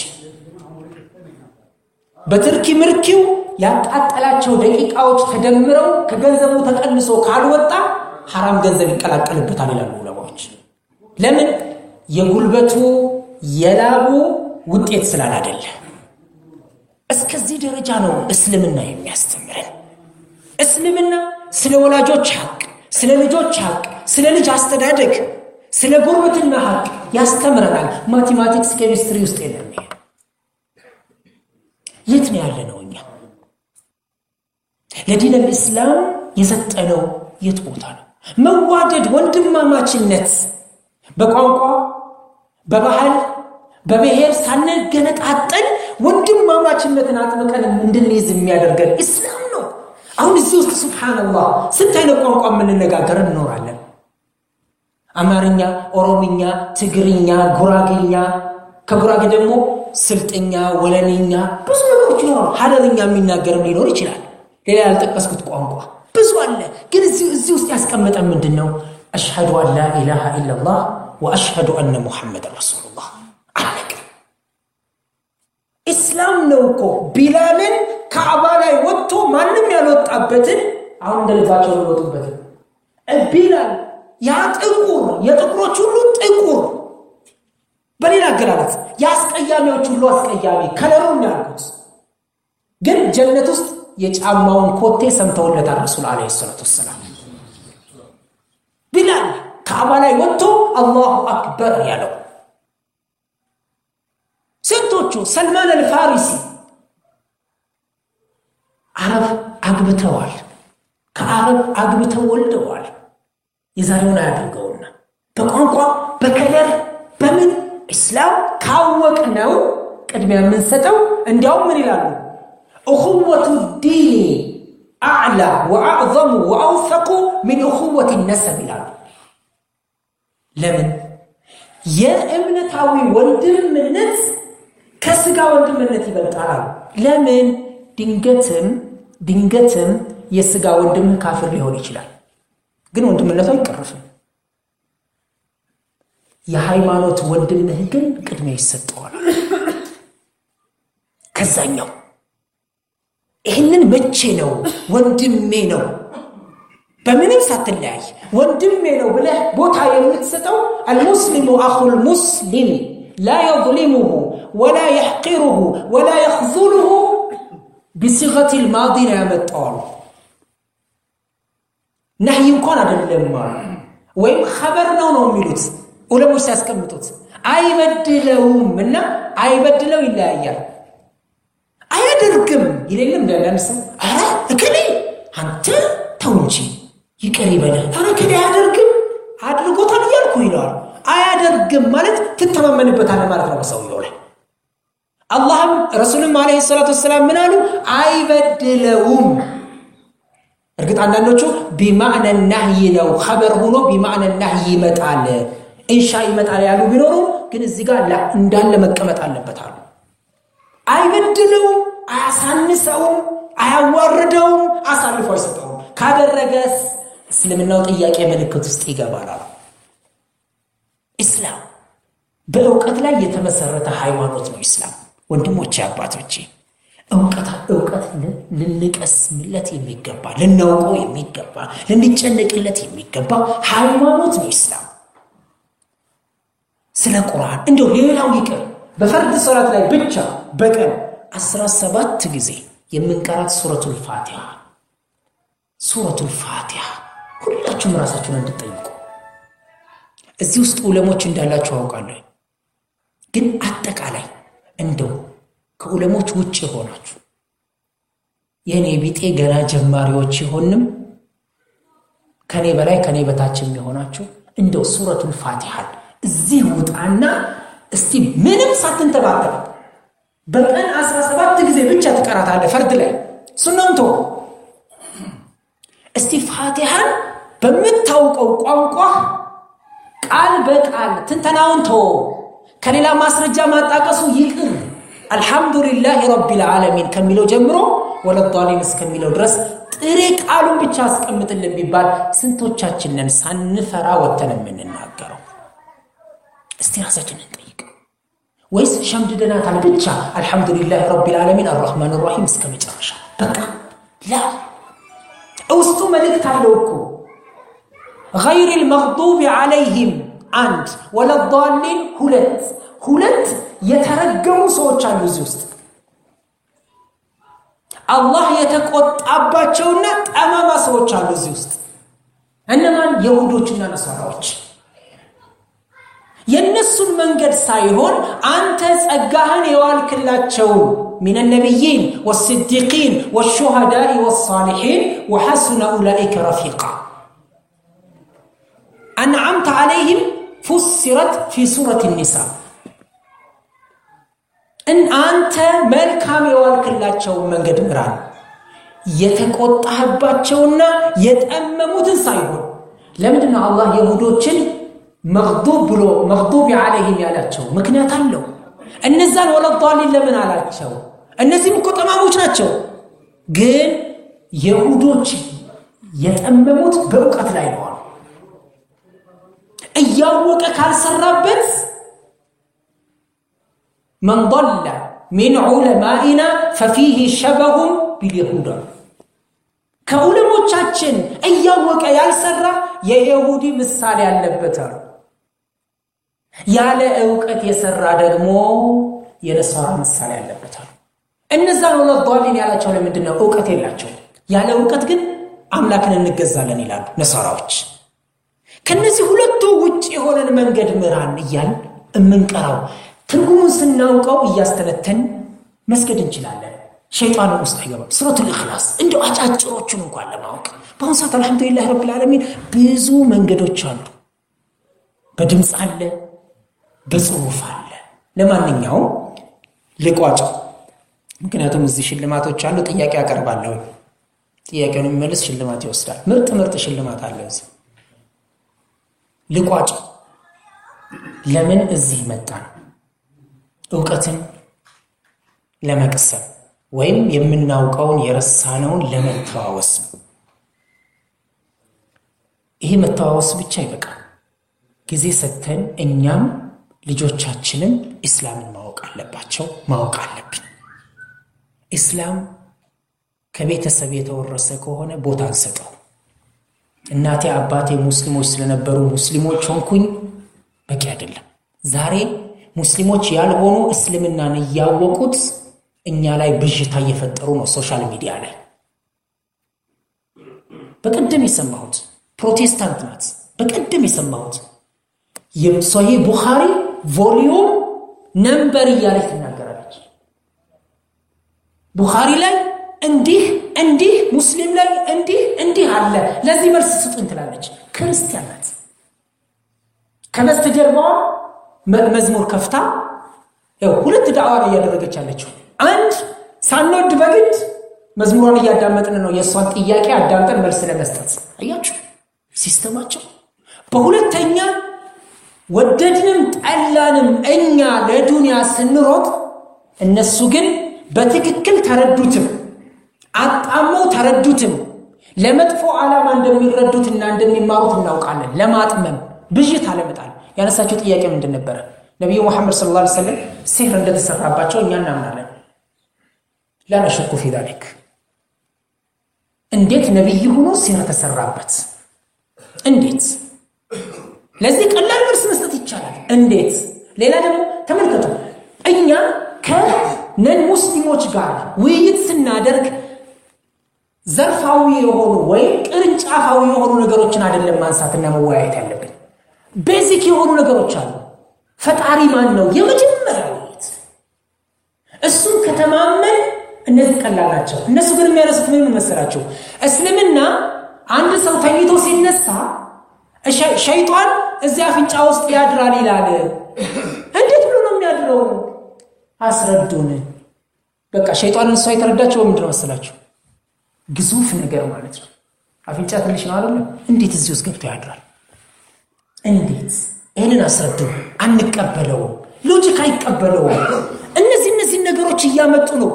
በትርኪ ምርኪው ያቃጠላቸው ደቂቃዎች ተደምረው ከገንዘቡ ተቀንሶ ካልወጣ حرام ገንዘብ ይቀላቀልበታል ይላሉ ዑለማዎች። ለምን? የጉልበቱ የላቡ ውጤት ስላላደለ። እስከዚህ ደረጃ ነው እስልምና የሚያስተምረን። እስልምና ስለ ወላጆች ሐቅ፣ ስለ ልጆች ሐቅ፣ ስለ ልጅ አስተዳደግ፣ ስለ ጉርብትና ሐቅ ያስተምረናል። ማቴማቲክስ ኬሚስትሪ ውስጥ የለም። የት ነው ያለነው እኛ? ለዲን الاسلام የሰጠነው የት ቦታ ነው? መዋደድ፣ ወንድማማችነት በቋንቋ በባህል በብሔር ሳንገነጣጠል ወንድማማችነትን አጥብቀን እንድንይዝ የሚያደርገን እስላም ነው። አሁን እዚህ ውስጥ ሱብሃንአላህ ስንት አይነት ቋንቋ የምንነጋገር እንኖራለን። አማርኛ፣ ኦሮምኛ፣ ትግርኛ፣ ጉራጌኛ፣ ከጉራጌ ደግሞ ስልጥኛ፣ ወለኔኛ ብዙ ነገሮች ነው። ሐረርኛ የሚናገርም ሊኖር ይችላል። ሌላ ያልጠቀስኩት ቋንቋ ብዙ አለ። ግን እዚህ ውስጥ ያስቀመጠን ምንድነው? አሽሃዱ አን ላ ኢላሃ ኢላላህ ወአሽሃዱ አነ ሙሐመደን ረሱሉላህ። አለቀ። እስላም ነው እኮ ቢላልን ከአባ ላይ ወጥቶ ማንም ያልወጣበትን አሁን እንደልባቸው ወጡበትን ቢላል ያ ጥቁር የጥቁሮች ሁሉ ጥቁር በሌላ አገላለጽ ያስቀያሚዎች ሁሉ አስቀያሚ ከለሩን ያልኩት ግን ጀነት ውስጥ የጫማውን ኮቴ ሰምተውለታል ረሱል አለይሂ ሰላቱ ወሰለም። ቢላል ከአባ ላይ ወጥቶ አላሁ አክበር ያለው ሴቶቹ ሰልማን አልፋሪሲ አረብ አግብተዋል፣ ከአረብ አግብተው ወልደዋል። የዛሬውን አያደርገውና በቋንቋ በከለር በምን እስላም ካወቅነው ቅድሚያ የምንሰጠው እንዲያውም ምን ይላሉ? أخوة الدين أعلى وأعظم وأوثق من أخوة النسب ይላሉ። ለምን? የእምነታዊ ወንድምነት ከስጋ ወንድምነት ይበልጣል። ለምን? ድንገትም የስጋ ወንድም ካፍር ሊሆን ይችላል፣ ግን ወንድምነቱ አይቀርፍም። የሃይማኖት ወንድምህ ግን ቅድሚያ ይሰጠዋል ከዛኛው። ይሄንን መቼ ነው ወንድሜ ነው በምንም ሳትለያይ ወንድሜ ነው ብለህ ቦታ የምትሰጠው? المسلم اخو المسلم لا يظلمه ولا يحقره ولا يخذله بصيغه الماضي ያመጣው ነህይ እንኳን አይደለም ወይም خبر ነው የሚሉት ዑለሞች ሲያስቀምጡት። አይበድለውምና አይበድለው ይለያያል። አያደርግም ይለለም እንዳንሰ እከሌ አንተ ተውንጂ ይቀር ይበላል አረከለ አያደርግም አድርጎታል ያልኩ ይላል አያደርግም ማለት ትተማመንበታለህ ማለት ነው በሰውየው ላይ አላህም ረሱልም አለይሂ ሰላቱ ወሰለም ምን አሉ አይበድለውም እርግጥ አንዳንዶቹ ቢማዕነ ነህይ ነው ኸበር ሆኖ ቢማዕነ ነህይ ይመጣል ኢንሻ ይመጣል ያሉ ቢኖሩ ግን እዚህ ጋር እንዳለ መቀመጥ አለበት አሉ አይበድለውም አያሳንሰውም አያዋርደውም አሳልፎ አይሰጠውም ካደረገስ እስልምናው ጥያቄ ምልክት ውስጥ ይገባል ኢስላም በእውቀት ላይ የተመሰረተ ሃይማኖት ነው ኢስላም ወንድሞቼ አባቶቼ እውቀት ልንቀስምለት የሚገባ ልናውቀው የሚገባ ልንጨነቅለት የሚገባ ሃይማኖት ነው ኢስላም ስለ ቁርአን እንደው ሌላው ይቅር በፈርድ ሶላት ላይ ብቻ በቀን 17 ጊዜ የምንቀራት ሱረቱል ፋቲሃ ሁላችሁም ራሳችሁን እንድትጠይቁ እዚህ ውስጥ ዑለሞች እንዳላችሁ አውቃለሁ ግን አጠቃላይ እንደው ከዑለሞች ውጭ ሆናችሁ የኔ ቢጤ ገና ጀማሪዎች ይሆንም ከኔ በላይ ከኔ በታችም ይሆናችሁ እንደው ሱረቱል ፋቲሃ እዚህ ውጣና እስቲ ምንም ሳትንተባበሩ በቀን 17 ጊዜ ብቻ ተቀራታለህ ፈርድ ላይ ሱናውንቶ እስቲ ፋቲሃን በመታውቀው ቋንቋ ቃል በቃል ትንተናውንቶ ከሌላ ማስረጃ ማጣቀሱ ይቅር አልহামዱሊላሂ ረቢል ዓለሚን ከሚለው ጀምሮ ወለዷሊን እስከሚለው ድረስ ጥሬ ቃሉን ብቻ አስቀምጥልን ቢባል ስንቶቻችንን ሳንፈራ ወተን የምንናገረው እስቲ ራሳችንን እንጠይቅ ወይስ ሸምድደናታል ብቻ አልহামዱሊላሂ ረቢል ዓለሚን አርrahማን الرحيم እስከመጨረሻ በቃ ላ ውስጡ መልእክት አለው እኮ غير المغضوب عليهم አንድ ወለዷሊን ሁለት የተረገሙ ሰዎች አሉ እዚህ ውስጥ አላህ የተቆጣባቸውና ጠማማ ሰዎች አሉ እዚህ ውስጥ እነማን ይሁዶችና ነሳራዎች የነሱን መንገድ ሳይሆን አንተ ጸጋህን የዋልክላቸው من النبيين والصديقين والشهداء والصالحين وحسن أولئك رفيقا أنعمت عليهم فسرت في سورة النساء ان انت መልካም የዋልክላቸው መንገድ ምራን የተቆጣህባቸውና የጠመሙትን ሳይሆን ለምንድነው አላህ ይሁዶችን መግዱብ عليهم ያላቸው ምክንያት አለው እነዛን ወለዷሊን ለምን አላቸው እነዚህም እኮ ጠማሞች ናቸው ግን ይሁዶች የጠመሙት በእውቀት ላይ ነው እያወቀ ካልሰራበት من ضل من علمائنا ففيه شبه باليهود ከዑለሞቻችን እያወቀ ያልሰራ የይሁዲ ምሳሌ ያለበታል ያለ ዕውቀት የሰራ ደግሞ የነሳራ ምሳሌ ያለበታል እነዛን ወለዷሊን ያላቸው ለምንድነው ዕውቀት የላቸው ያለ ዕውቀት ግን አምላክን እንገዛለን ይላሉ ነሳራዎች ከነዚህ ሁለቱ ውጪ የሆነን መንገድ ምራን ይያል እምንቀራው ትርጉሙን ስናውቀው እያስተነተን መስገድ እንችላለን ሸይጣን ውስጥ አይገባም ሱረቱል ኢኽላስ እንደው አጫጭሮቹን እንኳን ለማወቅ በአሁኑ ሰዓት አልহামዱሊላሂ ረቢል ዓለሚን ብዙ መንገዶች አሉ በድምጽ አለ በጽሁፍ አለ ለማንኛውም ልቋጭ ምክንያቱም እዚህ ሽልማቶች አሉ ጥያቄ አቀርባለሁ ጥያቄውን የሚመልስ ሽልማት ይወስዳል ምርጥ ሽልማት አለ እዚህ ልቋጭ ለምን እዚህ መጣን ዕውቀትን ለመቅሰም ወይም የምናውቀውን የረሳነውን ለመተዋወስ ይሄ መተዋወስ ብቻ ይበቃል ጊዜ ሰጥተን እኛም ልጆቻችንን እስላምን ማወቅ አለባቸው ማወቅ አለብን እስላም ከቤተሰብ የተወረሰ ከሆነ ቦታ አንሰጠው እናቴ አባቴ ሙስሊሞች ስለነበሩ ሙስሊሞች ሆንኩኝ በቂ አይደለም ዛሬ ሙስሊሞች ያልሆኑ እስልምናን ያወቁት እኛ ላይ ብዥታ እየፈጠሩ ነው ሶሻል ሚዲያ ላይ በቀደም የሰማሁት ፕሮቴስታንት ናት በቀደም የሰማሁት የሶሂህ ቡኻሪ ቮሊዩም ነምበር እያለች ትናገራለች ቡኻሪ ላይ እንዲህ ሙስሊም ላይ እንዲህ አለ ለዚህ መልስ ስጡኝ ትላለች ክርስቲያን ናት ከበስተጀርባዋ መዝሙር ከፍታ ያው ሁለት ዳዕዋ ያደረገች አለችው አንድ ሳንወድ በግድ መዝሙሩን ያዳመጥን ነው የሷን ጥያቄ አዳምጠን መልስ ለመስጠት አያችሁ ሲስተማቸው በሁለተኛ ወደድንም ጠላንም እኛ ለዱንያ ስንሮጥ እነሱ ግን በትክክል ተረዱትም አጣመው ተረዱትም ለመጥፎ ዓላማ እንደሚረዱትና እንደሚማሩት እናውቃለን ለማጥመም ብጅት አለመጣል ያነሳቸው ጥያቄ ምንድን ነበር ነብዩ መሐመድ ሰለላሁ ዐለይሂ ወሰለም ሲህር እንደተሰራባቸው እኛ እናምናለን لا نشك في ذلك እንዴት ነብዩ ሆኖ ሲህር ተሰራበት እንዴት ለዚህ ቀላል መልስ መስጠት ይቻላል እንዴት ሌላ ደግሞ ተመልከቱ እኛ ከነን ሙስሊሞች ጋር ውይይት ስናደርግ ዘርፋዊ የሆኑ ወይ ቅርንጫፋዊ የሆኑ ነገሮችን አይደለም ማንሳትና መወያየት ያለብን ቤዚክ የሆኑ ነገሮች አሉ ፈጣሪ ማን ነው የመጀመሪያው እሱን ከተማመን እነዚህ ቀላል ናቸው እነሱ ግን የሚያነሱት ምን መሰላችሁ እስልምና አንድ ሰው ተኝቶ ሲነሳ ሸይጣን እዚያ አፍንጫ ውስጥ ያድራል ይላል እንዴት ብሎ ነው የሚያድረው አስረዱን በቃ ሸይጣንን ሰው የተረዳቸው ምንድነው መሰላችሁ ግዙፍ ነገር ማለት ነው አፍንጫ ትንሽ ነው አይደል እንዴት እዚህ ውስጥ ገብቶ ያድራል እንዴት ይሄንን አስረዱን አንቀበለው ሎጂክ አይቀበለው እነዚህ ነገሮች እያመጡ ነው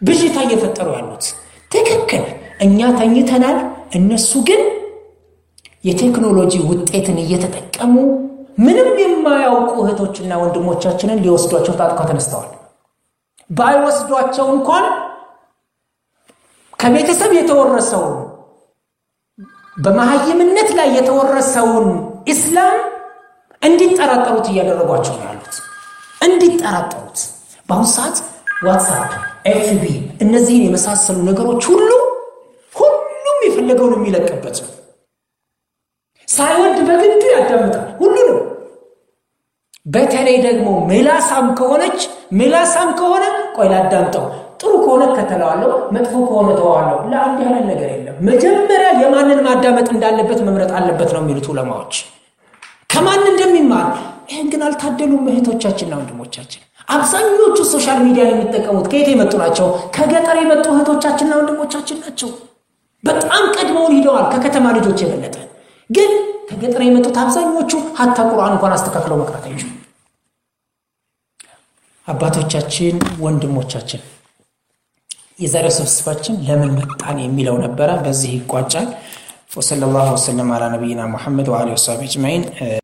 ብጅታ እየፈጠሩ ያሉት ትክክል እኛ ተኝተናል እነሱ ግን የቴክኖሎጂ ውጤትን እየተጠቀሙ ምንም የማያውቁ እህቶችና ወንድሞቻችንን ሊወስዷቸው ታጥቀው ተነስተዋል ባይወስዷቸው እንኳን ከቤተሰብ የተወረሰው በመሃይምነት ላይ የተወረሰውን እስላም እንዲጠራጠሩት እያደረጓቸው ነው ያሉት እንዲጠራጠሩት በአሁን ሰዓት ዋትስአፕ ኤፍቢ እነዚህን የመሳሰሉ ነገሮች ሁሉም የፈለገውን የሚለቀበት ነው ሳይወድ በግድ ያዳምጣል ሁሉንም በተለይ ደግሞ ሜላሳም ከሆነ ቆይ ላዳምጠው ጥሩ ከሆነ ከተላዋለው መጥፎ ከሆነ ተዋዋለው ለአንድ ያለ ነገር የለም መጀመሪያ የማንን ማዳመጥ እንዳለበት መምረጥ አለበት ነው የሚሉት ዑለማዎች ከማን እንደሚማር ይሄን ግን አልታደሉም እህቶቻችንና ወንድሞቻችን አብዛኞቹ ሶሻል ሚዲያ ላይ የሚጠቀሙት ከየት የመጡ ናቸው ከገጠር የመጡ እህቶቻችንና ወንድሞቻችን ናቸው በጣም ቀድመውን ሄደዋል ከከተማ ልጆች የበለጠ ግን ከገጠር የመጡት አብዛኞቹ ሀታ ቁርአን እንኳን አስተካክለው መቅራት አይችሉም አባቶቻችን ወንድሞቻችን የዛሬው ስብስባችን ለምን መጣን የሚለው ነበር በዚህ ይቋጫል ወሰለላሁ ዐለ ነብይና መሐመድ ወአሊሂ ወሰሐቢሂ አጅማኢን